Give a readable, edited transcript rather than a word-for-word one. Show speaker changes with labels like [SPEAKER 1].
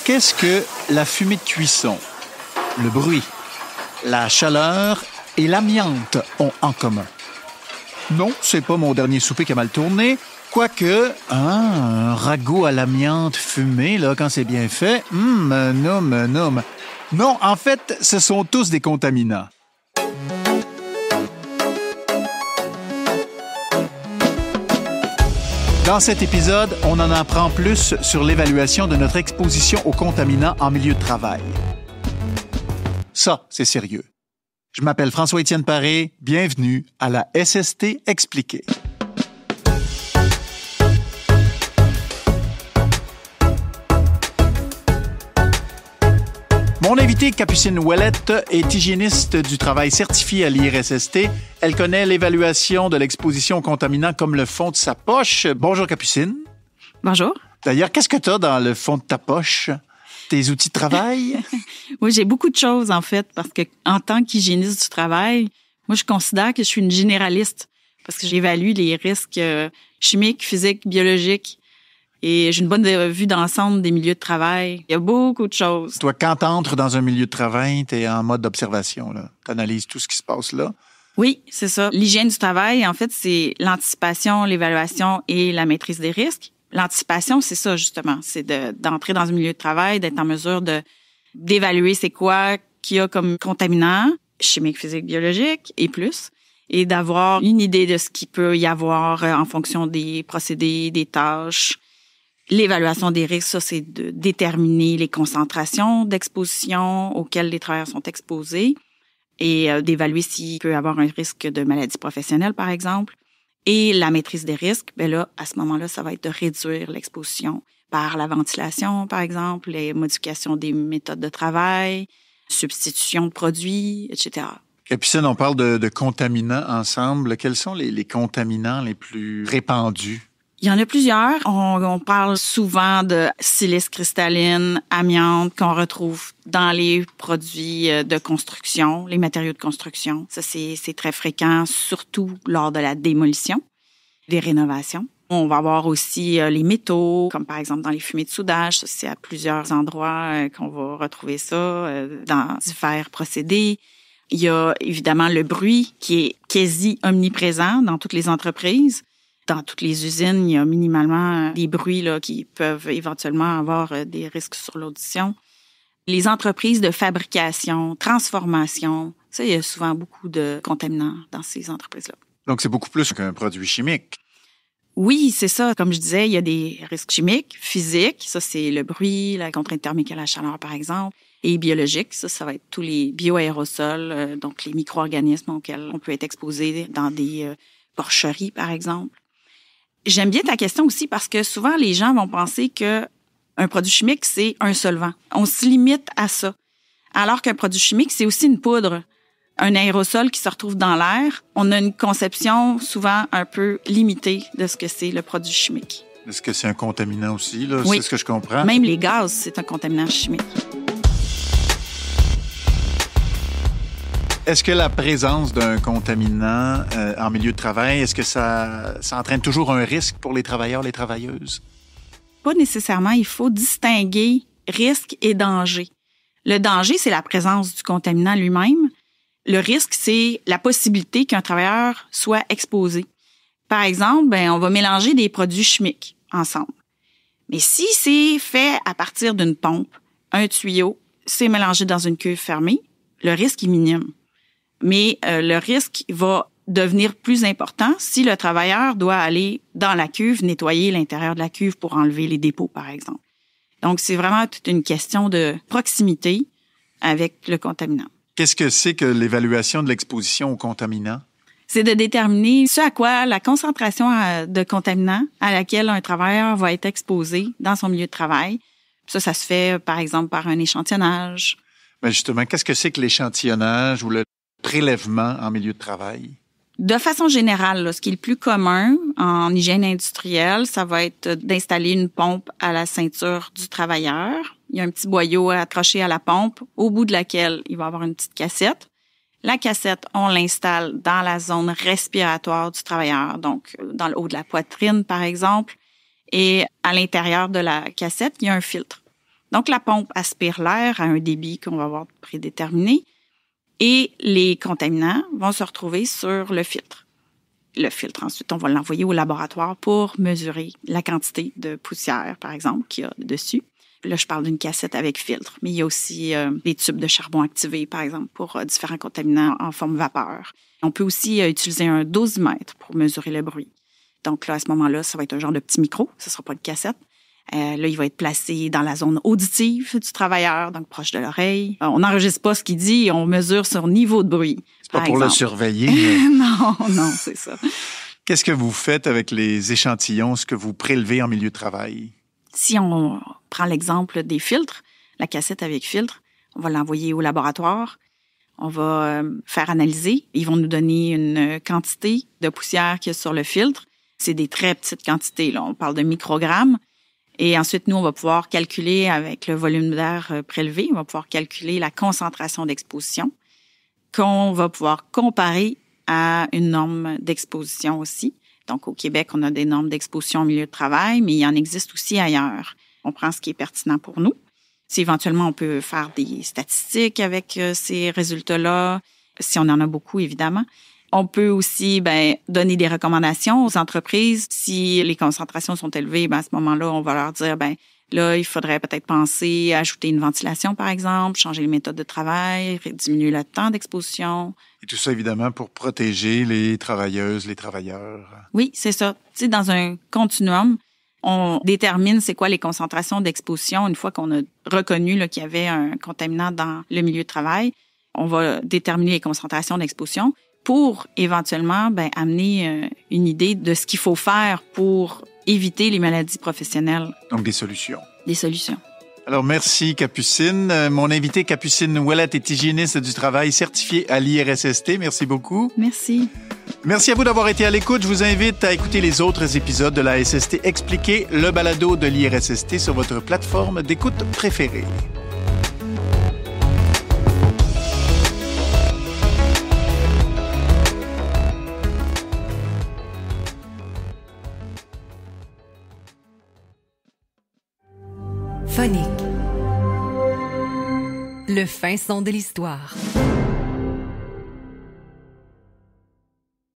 [SPEAKER 1] Qu'est-ce que la fumée de cuisson, le bruit, la chaleur et l'amiante ont en commun? Non, c'est pas mon dernier souper qui a mal tourné. Quoique, un ragoût à l'amiante fumé, là, quand c'est bien fait, non. Non, en fait, ce sont tous des contaminants. Dans cet épisode, on en apprend plus sur l'évaluation de notre exposition aux contaminants en milieu de travail. Ça, c'est sérieux. Je m'appelle François-Étienne Paré. Bienvenue à la SST expliquée. Mon invitée, Capucine Ouellette, est hygiéniste du travail certifiée à l'IRSST. Elle connaît l'évaluation de l'exposition aux contaminants comme le fond de sa poche. Bonjour, Capucine.
[SPEAKER 2] Bonjour.
[SPEAKER 1] D'ailleurs, qu'est-ce que tu as dans le fond de ta poche? Tes outils de travail?
[SPEAKER 2] Oui, j'ai beaucoup de choses, en fait, parce que en tant qu'hygiéniste du travail, moi, je considère que je suis une généraliste parce que j'évalue les risques chimiques, physiques, biologiques. Et j'ai une bonne vue d'ensemble des milieux de travail. Il y a beaucoup de choses.
[SPEAKER 1] Toi, quand tu entres dans un milieu de travail, tu es en mode d'observation. Tu analyses tout ce qui se passe là.
[SPEAKER 2] Oui, c'est ça. L'hygiène du travail, en fait, c'est l'anticipation, l'évaluation et la maîtrise des risques. L'anticipation, c'est ça, justement. C'est d'entrer dans un milieu de travail, d'être en mesure d'évaluer c'est quoi qu'il y a comme contaminant, chimique, physique, biologique et plus. Et d'avoir une idée de ce qu'il peut y avoir en fonction des procédés, des tâches. L'évaluation des risques, ça, c'est de déterminer les concentrations d'exposition auxquelles les travailleurs sont exposés et d'évaluer s'il peut y avoir un risque de maladie professionnelle, par exemple. Et la maîtrise des risques, ben là, à ce moment-là, ça va être de réduire l'exposition par la ventilation, par exemple, les modifications des méthodes de travail, substitution de produits, etc.
[SPEAKER 1] Capucine, on parle de contaminants ensemble. Quels sont les contaminants les plus répandus?
[SPEAKER 2] Il y en a plusieurs. On parle souvent de silice cristalline, amiante qu'on retrouve dans les produits de construction, les matériaux de construction. Ça, c'est très fréquent, surtout lors de la démolition, des rénovations. On va avoir aussi les métaux, comme par exemple dans les fumées de soudage. Ça, c'est à plusieurs endroits qu'on va retrouver ça, dans divers procédés. Il y a évidemment le bruit qui est quasi omniprésent dans toutes les entreprises. Dans toutes les usines, il y a minimalement des bruits là, qui peuvent éventuellement avoir des risques sur l'audition. Les entreprises de fabrication, transformation, ça, il y a souvent beaucoup de contaminants dans ces entreprises-là.
[SPEAKER 1] Donc, c'est beaucoup plus qu'un produit chimique.
[SPEAKER 2] Oui, c'est ça. Comme je disais, il y a des risques chimiques, physiques. Ça, c'est le bruit, la contrainte thermique à la chaleur, par exemple. Et biologiques, ça va être tous les bioaérosols, donc les micro-organismes auxquels on peut être exposé dans des porcheries, par exemple. J'aime bien ta question aussi parce que souvent, les gens vont penser que un produit chimique, c'est un solvant. On se limite à ça. Alors qu'un produit chimique, c'est aussi une poudre, un aérosol qui se retrouve dans l'air. On a une conception souvent un peu limitée de ce que c'est le produit chimique.
[SPEAKER 1] Est-ce que c'est un contaminant aussi, là?
[SPEAKER 2] Oui.
[SPEAKER 1] C'est ce que je comprends?
[SPEAKER 2] Même les gaz, c'est un contaminant chimique.
[SPEAKER 1] Est-ce que la présence d'un contaminant en milieu de travail, est-ce que ça entraîne toujours un risque pour les travailleurs, les travailleuses?
[SPEAKER 2] Pas nécessairement. Il faut distinguer risque et danger. Le danger, c'est la présence du contaminant lui-même. Le risque, c'est la possibilité qu'un travailleur soit exposé. Par exemple, on va mélanger des produits chimiques ensemble. Mais si c'est fait à partir d'une pompe, un tuyau, c'est mélangé dans une cuve fermée, le risque est minime. Mais le risque va devenir plus important si le travailleur doit aller dans la cuve, nettoyer l'intérieur de la cuve pour enlever les dépôts, par exemple. Donc, c'est vraiment toute une question de proximité avec le contaminant.
[SPEAKER 1] Qu'est-ce que c'est que l'évaluation de l'exposition aux contaminants?
[SPEAKER 2] C'est de déterminer ce à quoi la concentration de contaminants à laquelle un travailleur va être exposé dans son milieu de travail. Ça se fait, par exemple, par un échantillonnage.
[SPEAKER 1] Bien justement, qu'est-ce que c'est que l'échantillonnage ou le prélèvement en milieu de travail?
[SPEAKER 2] De façon générale, là, ce qui est le plus commun en hygiène industrielle, ça va être d'installer une pompe à la ceinture du travailleur. Il y a un petit boyau accroché à la pompe, au bout de laquelle il va y avoir une petite cassette. La cassette, on l'installe dans la zone respiratoire du travailleur, donc dans le haut de la poitrine, par exemple. Et à l'intérieur de la cassette, il y a un filtre. Donc, la pompe aspire l'air à un débit qu'on va avoir prédéterminé et les contaminants vont se retrouver sur le filtre. Le filtre, ensuite, on va l'envoyer au laboratoire pour mesurer la quantité de poussière, par exemple, qu'il y a dessus. Là, je parle d'une cassette avec filtre, mais il y a aussi des tubes de charbon activés, par exemple, pour différents contaminants en forme vapeur. On peut aussi utiliser un dosimètre pour mesurer le bruit. Donc là, à ce moment-là, ça va être un genre de petit micro, ce ne sera pas une cassette. Là, il va être placé dans la zone auditive du travailleur, donc proche de l'oreille. On n'enregistre pas ce qu'il dit, on mesure son niveau de bruit.
[SPEAKER 1] C'est pas pour le surveiller.
[SPEAKER 2] Non, c'est ça.
[SPEAKER 1] Qu'est-ce que vous faites avec les échantillons, ce que vous prélevez en milieu de travail?
[SPEAKER 2] Si on prend l'exemple des filtres, la cassette avec filtre, on va l'envoyer au laboratoire. On va faire analyser. Ils vont nous donner une quantité de poussière qu'il y a sur le filtre. C'est des très petites quantités, là. On parle de microgrammes. Et ensuite, nous, on va pouvoir calculer avec le volume d'air prélevé, on va pouvoir calculer la concentration d'exposition qu'on va pouvoir comparer à une norme d'exposition aussi. Donc, au Québec, on a des normes d'exposition au milieu de travail, mais il en existe aussi ailleurs. On prend ce qui est pertinent pour nous. Si éventuellement, on peut faire des statistiques avec ces résultats-là, si on en a beaucoup, évidemment. On peut aussi donner des recommandations aux entreprises. Si les concentrations sont élevées, à ce moment-là, on va leur dire, là, il faudrait peut-être penser à ajouter une ventilation, par exemple, changer les méthodes de travail, diminuer le temps d'exposition.
[SPEAKER 1] Et tout ça, évidemment, pour protéger les travailleuses, les travailleurs.
[SPEAKER 2] Oui, c'est ça. Tu sais, dans un continuum, on détermine c'est quoi les concentrations d'exposition une fois qu'on a reconnu là, qu'il y avait un contaminant dans le milieu de travail. On va déterminer les concentrations d'exposition pour éventuellement amener une idée de ce qu'il faut faire pour éviter les maladies professionnelles.
[SPEAKER 1] Donc des solutions.
[SPEAKER 2] Des solutions.
[SPEAKER 1] Alors merci Capucine. Mon invité Capucine Ouellette est hygiéniste du travail certifiée à l'IRSST. Merci beaucoup.
[SPEAKER 2] Merci.
[SPEAKER 1] Merci à vous d'avoir été à l'écoute. Je vous invite à écouter les autres épisodes de la SST Expliqué, le balado de l'IRSST sur votre plateforme d'écoute préférée.
[SPEAKER 3] Phonique. Le fin son de l'histoire.